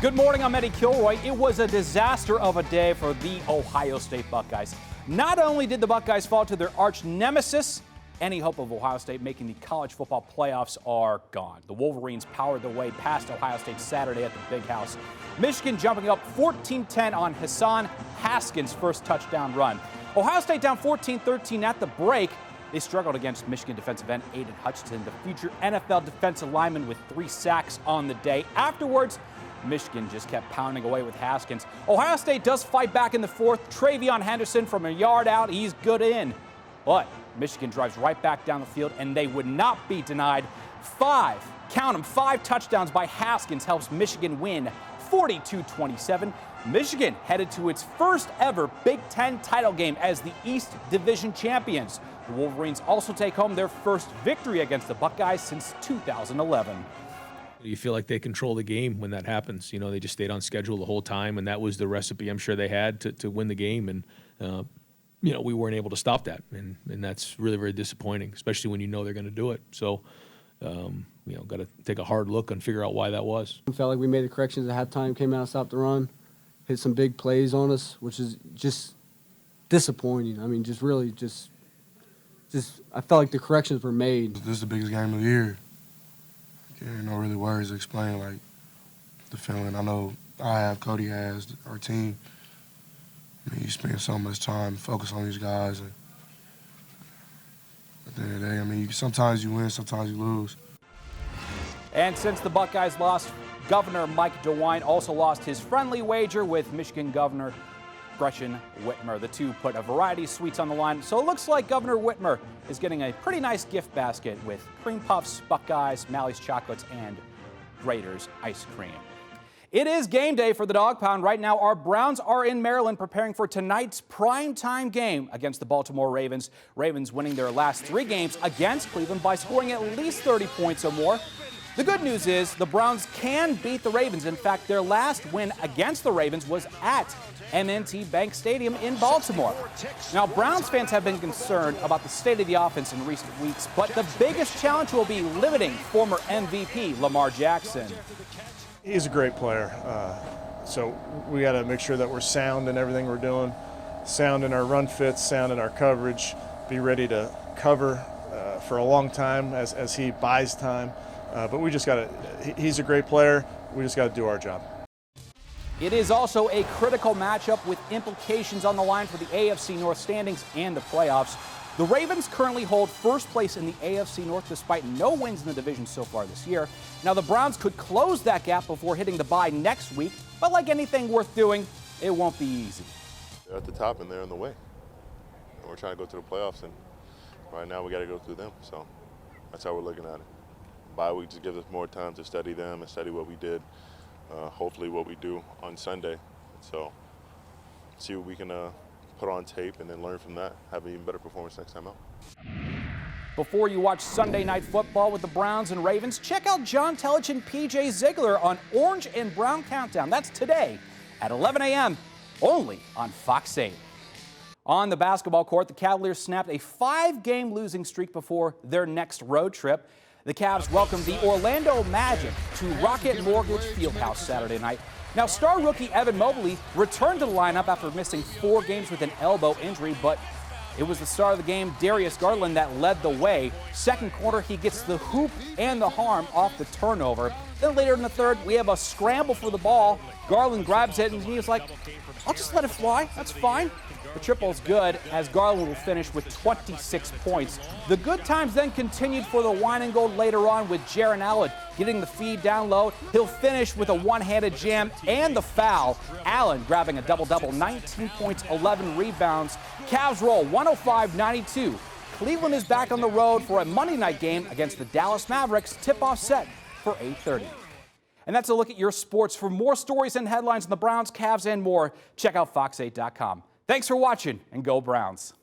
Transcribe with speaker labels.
Speaker 1: Good morning, I'm Eddie Kilroy. It was a disaster of a day for the Ohio State Buckeyes. Not only did the Buckeyes fall to their arch nemesis, any hope of Ohio State making the college football playoffs are gone. The Wolverines powered their way past Ohio State Saturday at the Big House. Michigan jumping up 14-10 on Hassan Haskins' first touchdown run. Ohio State down 14-13 at the break. They struggled against Michigan defensive end Aiden Hutchinson, the future NFL defensive lineman with 3 sacks on the day. Afterwards, Michigan just kept pounding away with Haskins. Ohio State does fight back in the fourth. Travion Henderson from a yard out, he's good in. But Michigan drives right back down the field, and they would not be denied. 5 touchdowns by Haskins helps Michigan win 42-27. Michigan headed to its first ever Big Ten title game as the East Division champions. The Wolverines also take home their first victory against the Buckeyes since 2011.
Speaker 2: You feel like they control the game when that happens. You know, they just stayed on schedule the whole time, and that was the recipe I'm sure they had to win the game. And, you know, we weren't able to stop that. And that's really very disappointing, especially when you know they're going to do it. So, you know, got to take a hard look and figure out why that was.
Speaker 3: I felt like we made the corrections at halftime, came out, stopped the run, hit some big plays on us, which is just disappointing. I mean, just really just I felt like the corrections were made.
Speaker 4: This is the biggest game of the year. Ain't no really words to explain, like, the feeling. I know I have, Cody has, our team. I mean, you spend so much time focused on these guys. And at the end of the day, I mean, sometimes you win, sometimes you lose.
Speaker 1: And since the Buckeyes lost, Governor Mike DeWine also lost his friendly wager with Michigan Governor Gretchen Whitmer. The two put a variety of sweets on the line, so it looks like Governor Whitmer is getting a pretty nice gift basket with cream puffs, Buckeyes, Mally's chocolates, and Graeter's ice cream. It is game day for the Dog Pound. Right now, our Browns are in Maryland preparing for tonight's primetime game against the Baltimore Ravens. Ravens winning their last 3 games against Cleveland by scoring at least 30 points or more. The good news is the Browns can beat the Ravens. In fact, their last win against the Ravens was at M&T Bank Stadium in Baltimore. Now, Browns fans have been concerned about the state of the offense in recent weeks, but the biggest challenge will be limiting former MVP Lamar Jackson.
Speaker 5: He's a great player, so we got to make sure that we're sound in everything we're doing, sound in our run fits, sound in our coverage, be ready to cover for a long time as he buys time. But we just got to, he's a great player, we just got to do our job.
Speaker 1: It is also a critical matchup with implications on the line for the AFC North standings and the playoffs. The Ravens currently hold first place in the AFC North despite no wins in the division so far this year. Now, the Browns could close that gap before hitting the bye next week, but like anything worth doing, it won't be easy.
Speaker 6: They're at the top and they're in the way. And we're trying to go through the playoffs, and right now we got to go through them. So that's how we're looking at it. Bye week just gives us more time to study them and study what we did, hopefully what we do on Sunday. So see what we can put on tape and then learn from that, have an even better performance next time out.
Speaker 1: Before you watch Sunday Night Football with the Browns and Ravens, check out John Telich and PJ Ziegler on Orange and Brown Countdown. That's today at 11 a.m. only on Fox 8. On the basketball court, the Cavaliers snapped a 5-game losing streak before their next road trip. The Cavs welcomed the Orlando Magic to Rocket Mortgage Fieldhouse Saturday night. Now, star rookie Evan Mobley returned to the lineup after missing 4 games with an elbow injury, but it was the star of the game, Darius Garland, that led the way. Second quarter, he gets the hoop and the harm off the turnover. Then later in the third, we have a scramble for the ball. Garland grabs it, and he was like, I'll just let it fly. That's fine. The triple's good, as Garland will finish with 26 points. The good times then continued for the Wine and Gold later on with Jaron Allen getting the feed down low. He'll finish with a one-handed jam and the foul. Allen grabbing a double-double, 19 points, 11 rebounds. Cavs roll 105-92. Cleveland is back on the road for a Monday night game against the Dallas Mavericks. Tip-off set for 8:30. And that's a look at your sports. For more stories and headlines on the Browns, Cavs, and more, check out fox8.com. Thanks for watching, and go Browns.